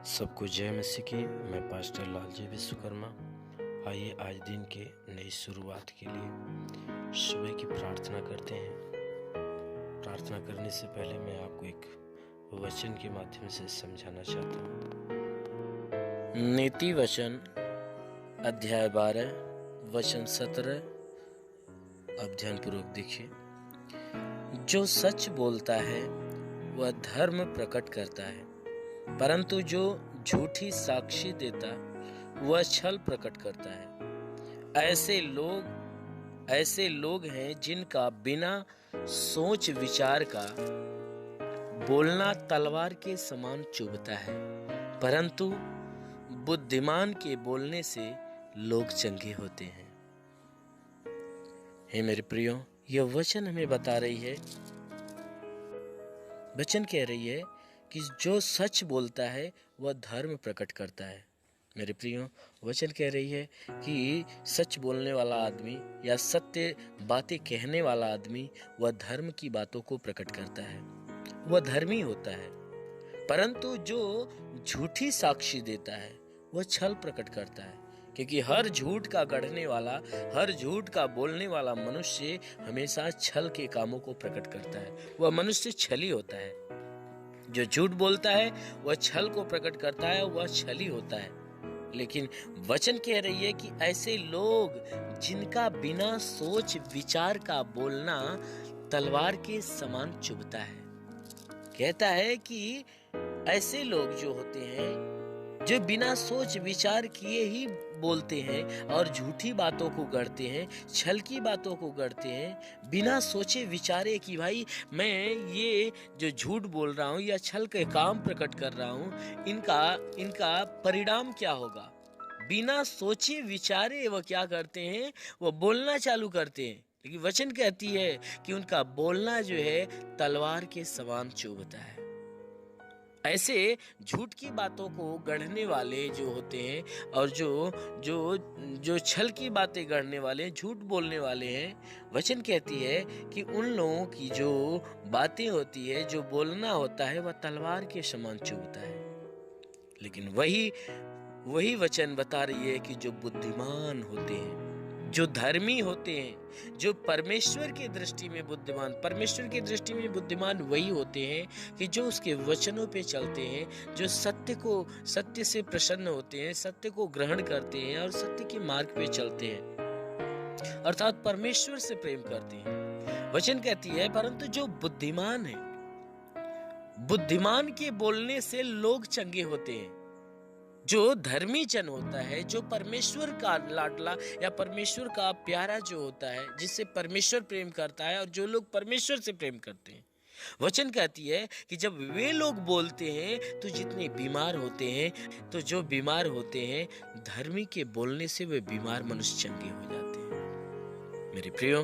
सबको जय मसीह की। मैं पास्टर लालजी विश्वकर्मा। आइए आज दिन के नई शुरुआत के लिए सुबह की प्रार्थना करते हैं। प्रार्थना करने से पहले मैं आपको एक वचन के माध्यम से समझाना चाहता हूँ। नीति वचन अध्याय 12 वचन 17 अध्ययन पूर्वक देखिए। जो सच बोलता है वह धर्म प्रकट करता है, परंतु जो झूठी साक्षी देता वह छल प्रकट करता है। ऐसे लोग हैं जिनका बिना सोच विचार का बोलना तलवार के समान चुभता है, परंतु बुद्धिमान के बोलने से लोग चंगे होते हैं। हे मेरे प्रियो, यह वचन हमें बता रही है, वचन कह रही है कि जो सच बोलता है वह धर्म प्रकट करता है। मेरे प्रियो, वचन कह रही है कि सच बोलने वाला आदमी या सत्य बातें कहने वाला आदमी वह धर्म की बातों को प्रकट करता है, वह धर्मी होता है। परंतु जो झूठी साक्षी देता है वह छल प्रकट करता है, क्योंकि हर झूठ का गढ़ने वाला, हर झूठ का बोलने वाला मनुष्य हमेशा छल के कामों को प्रकट करता है। वह मनुष्य छली होता है। जो झूठ बोलता है वह छल को प्रकट करता है, वह छली होता है। लेकिन वचन कह रही है कि ऐसे लोग जिनका बिना सोच विचार का बोलना तलवार के समान चुभता है। कहता है कि ऐसे लोग जो होते हैं, जो बिना सोच विचार किए ही बोलते हैं और झूठी बातों को गढ़ते हैं, छल की बातों को गढ़ते हैं, बिना सोचे विचारे कि भाई मैं ये जो झूठ बोल रहा हूँ या छल के काम प्रकट कर रहा हूँ, इनका परिणाम क्या होगा। बिना सोचे विचारे वह क्या करते हैं, वह बोलना चालू करते हैं। लेकिन वचन कहती है कि उनका बोलना जो है तलवार के समान चुभता है। ऐसे झूठ की बातों को गढ़ने वाले जो होते हैं और जो छल की बातें गढ़ने वाले, झूठ बोलने वाले हैं, वचन कहती है कि उन लोगों की जो बातें होती है, जो बोलना होता है, वह तलवार के समान चुभता है। लेकिन वही वचन बता रही है कि जो बुद्धिमान होते हैं, जो धर्मी होते हैं, जो परमेश्वर की दृष्टि में बुद्धिमान, परमेश्वर की दृष्टि में बुद्धिमान वही होते हैं कि जो उसके वचनों पे चलते हैं, जो सत्य से प्रसन्न होते हैं, सत्य को ग्रहण करते हैं और सत्य के मार्ग पे चलते हैं, अर्थात परमेश्वर से प्रेम करते हैं। वचन कहती है परंतु जो बुद्धिमान है, बुद्धिमान के बोलने से लोग चंगे होते हैं। जो धर्मी जन होता है, जो परमेश्वर का लाडला या परमेश्वर का प्यारा जो होता है, जिससे परमेश्वर प्रेम करता है और जो लोग परमेश्वर से प्रेम करते हैं, वचन कहती है कि जब वे लोग बोलते हैं तो जितने बीमार होते हैं, तो जो बीमार होते हैं धर्मी के बोलने से वे बीमार मनुष्य चंगे हो जाते हैं। मेरे प्रियो,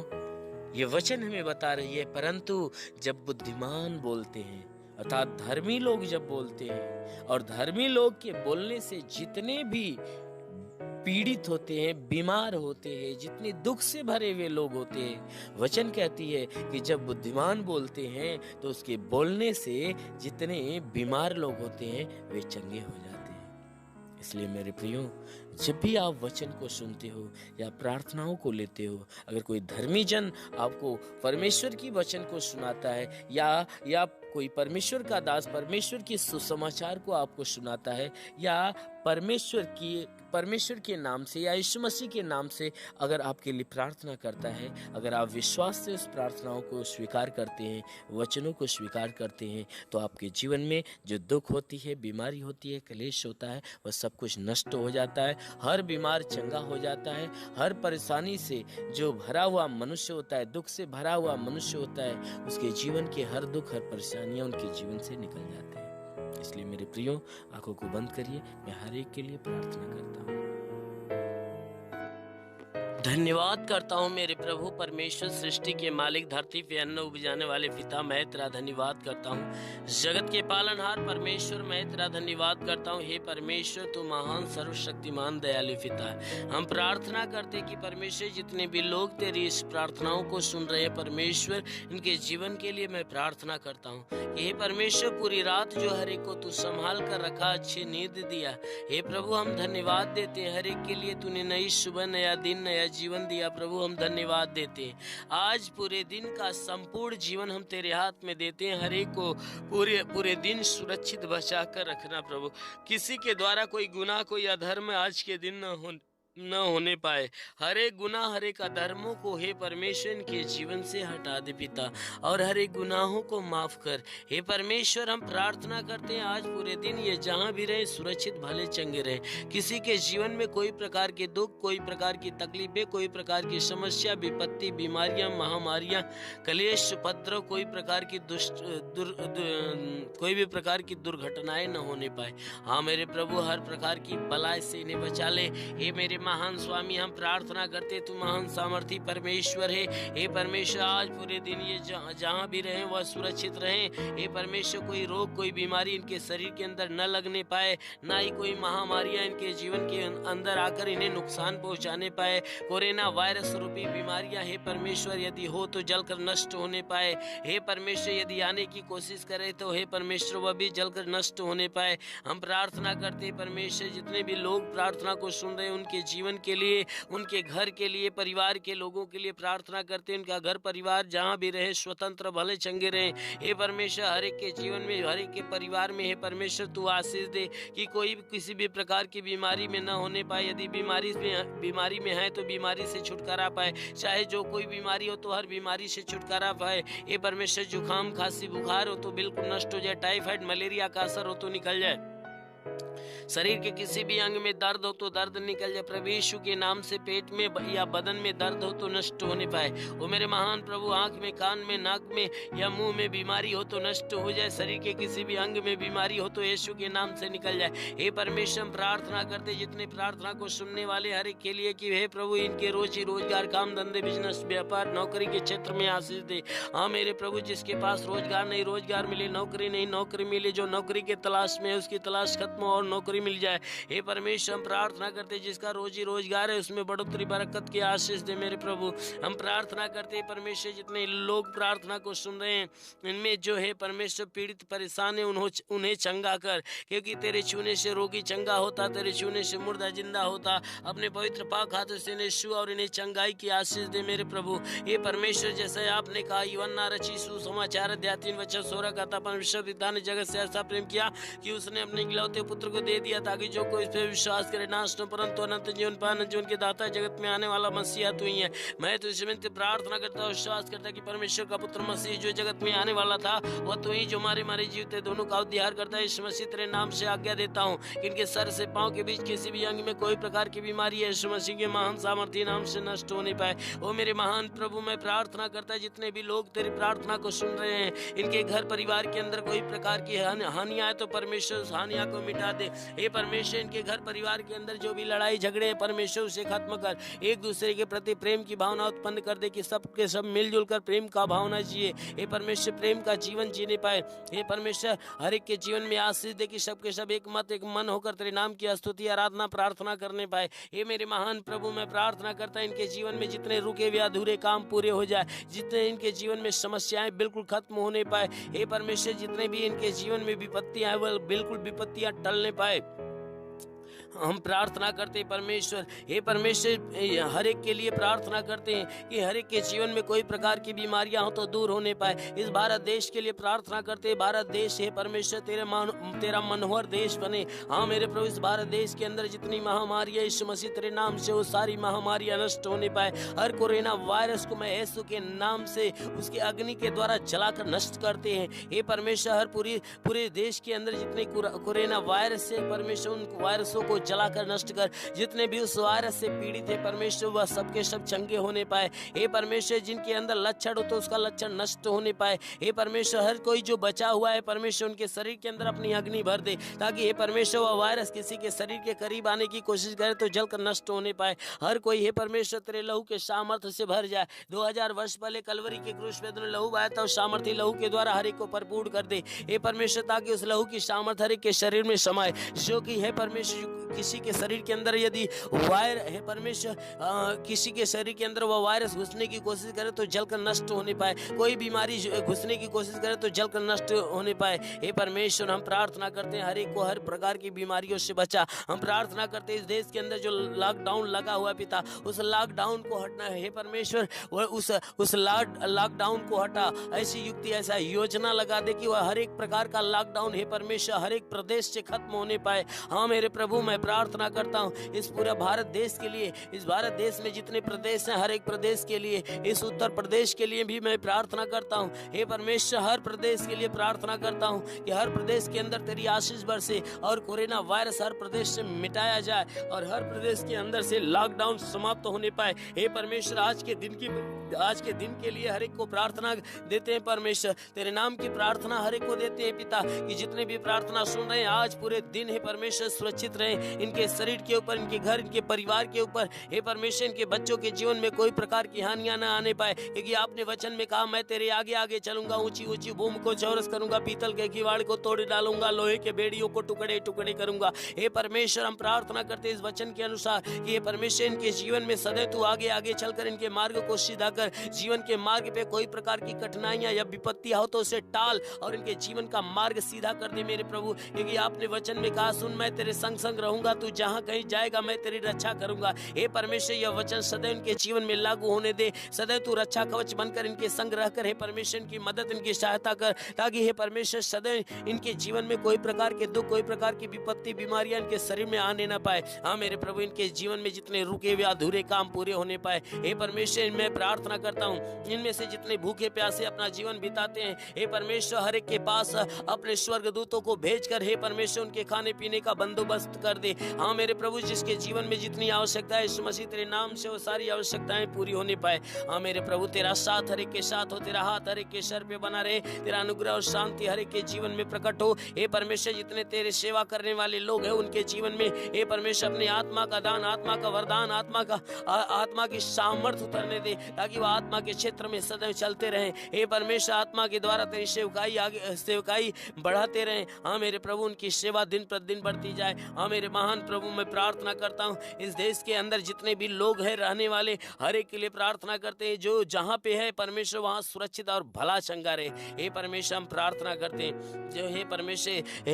ये वचन हमें बता रही है परंतु जब बुद्धिमान बोलते हैं, अर्थात धर्मी लोग जब बोलते हैं, और धर्मी लोग के बोलने से जितने भी पीड़ित होते हैं, बीमार होते हैं, जितने दुख से भरे हुए लोग होते हैं, वचन कहती है कि जब बुद्धिमान बोलते हैं तो उसके बोलने से जितने बीमार लोग होते हैं वे चंगे हो जाते हैं। इसलिए मेरे प्रियो, जब भी आप वचन को सुनते हो या प्रार्थनाओं को लेते हो, अगर कोई धर्मी जन आपको परमेश्वर की वचन को सुनाता है या कोई परमेश्वर का दास परमेश्वर की सुसमाचार को आपको सुनाता है, या परमेश्वर के नाम से या यीशु मसीह के नाम से अगर आपके लिए प्रार्थना करता है, अगर आप विश्वास से उस प्रार्थनाओं को स्वीकार करते हैं, वचनों को स्वीकार करते हैं, तो आपके जीवन में जो दुख होती है, बीमारी होती है, क्लेश होता है, वह सब कुछ नष्ट हो जाता है। हर बीमार चंगा हो जाता है। हर परेशानी से जो भरा हुआ मनुष्य होता है, दुख से भरा हुआ मनुष्य होता है, उसके जीवन के हर दुख, हर परेशानियां उनके जीवन से निकल जाते हैं। इसलिए मेरे प्रियो, आंखों को बंद करिए, मैं हर एक के लिए प्रार्थना करता हूँ। धन्यवाद करता हूँ मेरे प्रभु परमेश्वर, सृष्टि के मालिक, धरती पे अन्न उपजाने वाले पिता। मैं तेरा धन्यवाद करता हूँ। जगत के पालनहार परमेश्वर, मैं तेरा धन्यवाद करता हूँ। हे परमेश्वर, तू महान सर्वशक्तिमान दयालु पिता है। हम प्रार्थना करते कि परमेश्वर जितने भी लोग तेरी इस प्रार्थनाओं को सुन रहे हैं परमेश्वर, इनके जीवन के लिए मैं प्रार्थना करता हूँ कि हे परमेश्वर, पूरी रात जो हर एक को तू संभाल कर रखा, अच्छी नींद दिया। हे प्रभु, हम धन्यवाद देते हैं हर एक के लिए। तूने नई सुबह, नया दिन, नया जीवन दिया। प्रभु, हम धन्यवाद देते हैं। आज पूरे दिन का संपूर्ण जीवन हम तेरे हाथ में देते हैं। हर एक को पूरे दिन सुरक्षित बचा कर रखना प्रभु। किसी के द्वारा कोई गुनाह, कोई अधर्म आज के दिन न होने पाए। हर एक गुनाह, हर एक अधर्मों को हे परमेश्वर इनके जीवन से हटा दे पिता, और हर एक गुनाहों को माफ कर। हे परमेश्वर, हम प्रार्थना करते हैं आज पूरे दिन ये जहाँ भी रहे सुरक्षित भले चंगे रहे। किसी के जीवन में कोई प्रकार के दुख, कोई प्रकार की तकलीफें, कोई प्रकार की समस्या, विपत्ति, बीमारियां, महामारियां, कलेश, उपद्रव, कोई प्रकार की कोई भी प्रकार की दुर्घटनाएं न होने पाए। हाँ मेरे प्रभु, हर प्रकार की बलाय से इन्हें बचा ले। हे मेरे महान स्वामी, हम प्रार्थना करते तू महान सामर्थी परमेश्वर है। हे परमेश्वर, आज पूरे दिन ये जहाँ भी रहे वह सुरक्षित रहें। हे परमेश्वर, कोई रोग, कोई बीमारी इनके शरीर के अंदर न लगने पाए, ना ही कोई महामारियां इनके जीवन के अंदर आकर इन्हें नुकसान पहुंचाने पाए। कोरोना वायरस रूपी बीमारियां हे परमेश्वर यदि हो तो जलकर नष्ट होने पाए। हे परमेश्वर, यदि आने की कोशिश करे तो हे परमेश्वर वह भी जलकर नष्ट होने पाए। हम प्रार्थना करते परमेश्वर, जितने भी लोग प्रार्थना को सुन रहे उनके जीवन के लिए, उनके घर के लिए, परिवार के लोगों के लिए प्रार्थना करते हैं। उनका घर परिवार जहाँ भी रहे स्वतंत्र भले चंगे रहे। हे परमेश्वर, हर एक के जीवन में, हर एक के परिवार में हे परमेश्वर तू आशीष दे कि कोई भी किसी भी प्रकार की बीमारी में न होने पाए। यदि बीमारी में है तो बीमारी से छुटकारा पाए। चाहे जो कोई बीमारी हो तो हर बीमारी से छुटकारा पाए। हे परमेश्वर, जुकाम, खांसी, बुखार हो तो बिल्कुल नष्ट हो जाए। टाइफाइड, मलेरिया का असर हो तो निकल जाए। शरीर के किसी भी अंग में दर्द हो तो दर्द निकल जाए। प्रभु यीशु के नाम से पेट में या बदन में दर्द हो तो नष्ट होने पाए। वो मेरे महान प्रभु, आंख में, कान में, नाक में या मुंह में बीमारी हो तो नष्ट हो जाए। शरीर के किसी भी अंग में बीमारी हो तो यीशु के नाम से निकल जाए। हे परमेश्वर, हम प्रार्थना करते जितने प्रार्थना को सुनने वाले हर एक के लिए कि हे प्रभु इनके रोजी रोजगार, काम धंधे, बिजनेस, व्यापार, नौकरी के क्षेत्र में आशीष दे। हाँ मेरे प्रभु, जिसके पास रोजगार नहीं रोजगार मिले, नौकरी नहीं नौकरी मिले, जो नौकरी के तलाश में उसकी तलाश खत्म और नौकरी मिल जाए। हे परमेश्वर, हम प्रार्थना करते जिसका रोजी रोजगार है उसमें बढ़ोतरी, बरकत की आशीष दे मेरे प्रभु। हम प्रार्थना करते परमेश्वर, जितने लोग प्रार्थना को सुन रहे हैं इनमें जो है परमेश्वर पीड़ित परेशान है उन्हें चंगा कर, क्योंकि तेरे छूने से रोगी चंगा होता, तेरे छूने से मुर्दा जिंदा होता। अपने पवित्र पाक हाथों से इन्हें छू और इन्हें चंगाई की आशीष दे मेरे प्रभु। हे परमेश्वर, जैसे आपने कहा यूहन्ना रची सुसमाचार अध्याय 3:16 का था, परमेश्वर पिता ने जगत से ऐसा प्रेम किया कि उसने अपने इकलौते पुत्र को दे दिया ताकि जो कोई इस पर विश्वास करे नाश न परंतु अनंत जीवन पाए। जीवन के दाता जगत में आने वाला मसीहा तू ही है। मैं तो इसमें प्रार्थना करता हूँ, विश्वास करता कि परमेश्वर का पुत्र मसीह जो जगत में आने वाला था वह तू ही, जो हमारे जीवते दोनों का उद्धार करता है। इस मसीह तेरे नाम से आज्ञा देता हूँ कि इनके सर से पांव के बीच किसी भी अंग में कोई प्रकार की बीमारी है इस मसीह के महान सामर्थ्य नाम से नष्ट होने पाए। ओ मेरे महान प्रभु, मैं प्रार्थना करता जितने भी लोग तेरी प्रार्थना को सुन रहे हैं इनके घर परिवार के अंदर कोई प्रकार की हानियां है तो परमेश्वर उस हानियां को मिटा दे। हे परमेश्वर, इनके घर परिवार के अंदर जो भी लड़ाई झगड़े हैं परमेश्वर उसे खत्म कर। एक दूसरे के प्रति प्रेम की भावना उत्पन्न कर दे कि सबके सब मिलजुल कर प्रेम का भावना जिए। हे परमेश्वर, प्रेम का जीवन जीने पाए। हे परमेश्वर, हर एक के जीवन में आशीष दे कि सबके सब एक मत एक मन होकर तेरे नाम की स्तुति आराधना प्रार्थना करने पाए। हे मेरे महान प्रभु, मैं प्रार्थना करता इनके जीवन में जितने रुके हुए अधूरे काम पूरे हो जाए, जितने इनके जीवन में समस्याएं बिल्कुल खत्म होने पाए। हे परमेश्वर, जितने भी इनके जीवन में विपत्तियां हैं वह बिल्कुल विपत्तियां टलने पाए। हम प्रार्थना करते हैं परमेश्वर। हे परमेश्वर, हर एक के लिए प्रार्थना करते हैं कि हर एक के जीवन में कोई प्रकार की बीमारियां हो तो दूर होने पाए। इस भारत देश के लिए प्रार्थना करते हैं। भारत देश है परमेश्वर तेरा मनोहर देश बने। हाँ मेरे प्रभु, इस भारत देश के अंदर जितनी महामारी है इस मसीह तेरे नाम से वो सारी महामारियां नष्ट होने पाए। हर कोरोना वायरस को मैं यीशु के नाम से उसके अग्नि के द्वारा जलाकर नष्ट करते हैं। हे परमेश्वर, हर पूरे देश के अंदर जितने कोरोना वायरस है परमेश्वर उन वायरसों को जलाकर नष्ट कर। जितने भी उस वायरस से पीड़ित है परमेश्वर, वह सबके सब चंगे होने पाए। हे परमेश्वर, जिनके अंदर लक्षण हो तो उसका लक्षण नष्ट होने पाए। हे परमेश्वर, हर कोई जो बचा हुआ है परमेश्वर, उनके शरीर के अंदर अपनी अग्नि भर दे, ताकि हे परमेश्वर वह वायरस किसी के शरीर के करीब आने की कोशिश करे तो जलकर नष्ट होने पाए। हर कोई हे परमेश्वर तेरे लहू के सामर्थ्य से भर जाए। 2000 वर्ष पहले कलवरी के क्रूस पे तूने लहू बहाया था, उस सामर्थ्य लहू के द्वारा हर एक को भरपूर कर दे हे परमेश्वर, ताकि उस लहू की सामर्थ्य हर एक के शरीर में समाये। जो कि हे परमेश्वर किसी के शरीर के अंदर यदि है परमेश्वर किसी के शरीर के अंदर वह वायरस घुसने की कोशिश करे तो जलकर नष्ट होने पाए। कोई बीमारी घुसने की कोशिश करे तो जलकर नष्ट होने पाए। हे परमेश्वर, हम प्रार्थना करते हैं हर एक को हर प्रकार की बीमारियों से बचा। हम प्रार्थना करते हैं इस देश के अंदर जो लॉकडाउन लगा हुआ पिता, उस लॉकडाउन को हटना है हे परमेश्वर, उस लॉकडाउन को हटा। ऐसी युक्ति ऐसा योजना लगा दे कि वह हर एक प्रकार का लॉकडाउन हे परमेश्वर हर एक प्रदेश से खत्म होने पाए। हाँ मेरे प्रभु, मैं प्रार्थना करता हूँ इस पूरा भारत देश के लिए, इस भारत देश में जितने प्रदेश हैं हर एक प्रदेश के लिए, इस उत्तर प्रदेश के लिए भी मैं प्रार्थना करता हूँ हे परमेश्वर। हर प्रदेश के लिए प्रार्थना करता हूँ कि हर प्रदेश के अंदर तेरी आशीष बरसे और कोरोना वायरस हर प्रदेश से मिटाया जाए और हर प्रदेश के अंदर से लॉकडाउन समाप्त होने पाए। हे परमेश्वर, आज के दिन के लिए हर एक को प्रार्थना देते हैं परमेश्वर, तेरे नाम की प्रार्थना हर एक को देते हैं पिता, कि जितने भी प्रार्थना सुन रहे हैं आज पूरे दिन हे परमेश्वर सुरक्षित रहे, इनके शरीर के ऊपर, इनके घर, इनके परिवार के ऊपर हे परमेश्वर, इनके बच्चों के जीवन में कोई प्रकार की हानियां न आने पाए। क्योंकि आपने वचन में कहा, मैं तेरे आगे आगे चलूंगा, ऊंची ऊंची भूमि को चौरस करूंगा, पीतल के किवाड़ को तोड़ डालूंगा, लोहे के बेड़ियों को टुकड़े टुकड़े करूंगा। हे परमेश्वर, हम प्रार्थना करते इस वचन के अनुसार कि हे परमेश्वर, इनके जीवन में सदैव तू आगे आगे चलकर इनके मार्ग को सीधा कर, जीवन के मार्ग पे कोई प्रकार की कठिनाइयां या विपत्तियां हो तो उसे टाल और इनके जीवन का मार्ग सीधा कर दे मेरे प्रभु। क्योंकि आपने वचन में कहा, सुन मैं तेरे संग संग रहूंगा, तू जहां कहीं जाएगा मैं तेरी रक्षा करूंगा। हे परमेश्वर, यह वचन सदैव इनके जीवन में लागू होने दे, सदैव तू रक्षा कवच बनकर इनके संग रहकर हे परमेश्वर इनकी मदद, इनकी सहायता कर, ताकि हे परमेश्वर सदैव इनके जीवन में कोई प्रकार के दुख, कोई प्रकार की विपत्ति, बीमारियां इनके शरीर में आने ना पाए। हाँ मेरे प्रभु, इनके जीवन में जितने रुके हुए अधूरे काम पूरे होने पाए। हे परमेश्वर, मैं प्रार्थना करता हूँ इनमें से जितने भूखे प्यासे अपना जीवन बिताते हैं हे परमेश्वर, हर एक के पास अपने स्वर्गदूतों को भेजकर हे परमेश्वर उनके खाने पीने का बंदोबस्त कर दे। हाँ मेरे प्रभु, जिसके जीवन में जितनी आवश्यकता है यीशु मसीह तेरे नाम से वो सारी आवश्यकताएं पूरी होने पाए। हाँ मेरे प्रभु, तेरा साथ हर एक के साथ हो, तेरा हाथ हर एक के सर पे बना रहे, तेरा अनुग्रह और शांति हर एक के जीवन में प्रकट हो। हे परमेश्वर, जितने तेरे सेवा करने वाले लोग हैं उनके जीवन में हे परमेश्वर अपनी आत्मा का दान, आत्मा का वरदान, आत्मा की सामर्थ्य उतरने दे, ताकि वह आत्मा के क्षेत्र में सदैव चलते रहे। हे परमेश्वर, आत्मा के द्वारा तेरी सेवकाई बढ़ाते रहे। हाँ मेरे प्रभु, उनकी सेवा दिन प्रतिदिन बढ़ती जाए। हाँ मेरे महान प्रभु, मैं प्रार्थना करता हूँ इस देश के अंदर जितने भी लोग हैं रहने वाले हर एक के लिए प्रार्थना करते हैं, जो जहाँ पे है परमेश्वर वहाँ सुरक्षित और भला चंगा रहे। हे परमेश्वर, हम प्रार्थना करते हैं जो हे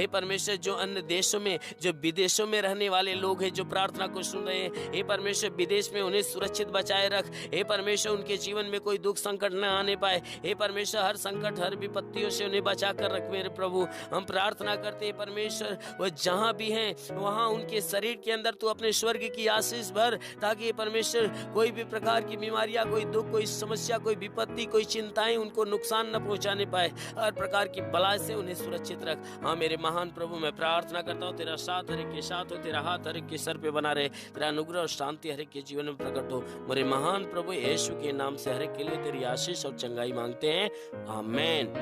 परमेश्वर जो अन्य देशों में, जो विदेशों में रहने वाले लोग हैं जो प्रार्थना को सुन रहे हैं, हे परमेश्वर विदेश में उन्हें सुरक्षित बचाए रख। हे परमेश्वर, उनके जीवन में कोई दुख संकट न आने पाए। हे परमेश्वर, हर संकट हर विपत्तियों से उन्हें बचा कर रख मेरे प्रभु। हम प्रार्थना करते हैं परमेश्वर, वह जहाँ भी हैं वहाँ उनके शरीर के अंदर तू अपने स्वर्ग की आशीष भर, ताकि परमेश्वर कोई भी प्रकार की बीमारियां, कोई दुख, कोई समस्या, कोई विपत्ति, कोई चिंताएं उनको नुकसान न पहुंचाने पाए। हर प्रकार की बला से उन्हें सुरक्षित रख। हाँ मेरे महान प्रभु, मैं प्रार्थना करता हूँ तेरा साथ हर एक के साथ हो, तेरा हाथ हर एक के सर पे बना रहे, तेरा अनुग्रह और शांति हर एक के जीवन में प्रकट हो। मेरे महान प्रभु यीशु के नाम से हर एक के लिए तेरी आशीष और चंगाई मांगते हैं, आमेन।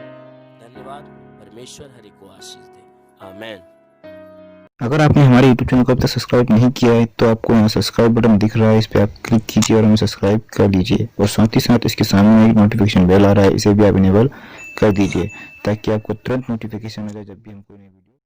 धन्यवाद। परमेश्वर हर एक को आशीष दे, आमेन। अगर आपने हमारे YouTube चैनल को अब तक सब्सक्राइब नहीं किया है तो आपको यहाँ सब्सक्राइब बटन दिख रहा है, इस पर आप क्लिक कीजिए और हमें सब्सक्राइब कर लीजिए। और साथ ही साथ इसके सामने एक नोटिफिकेशन बेल आ रहा है, इसे भी आप इनेबल कर दीजिए ताकि आपको तुरंत नोटिफिकेशन मिले जब भी हम कोई नई वीडियो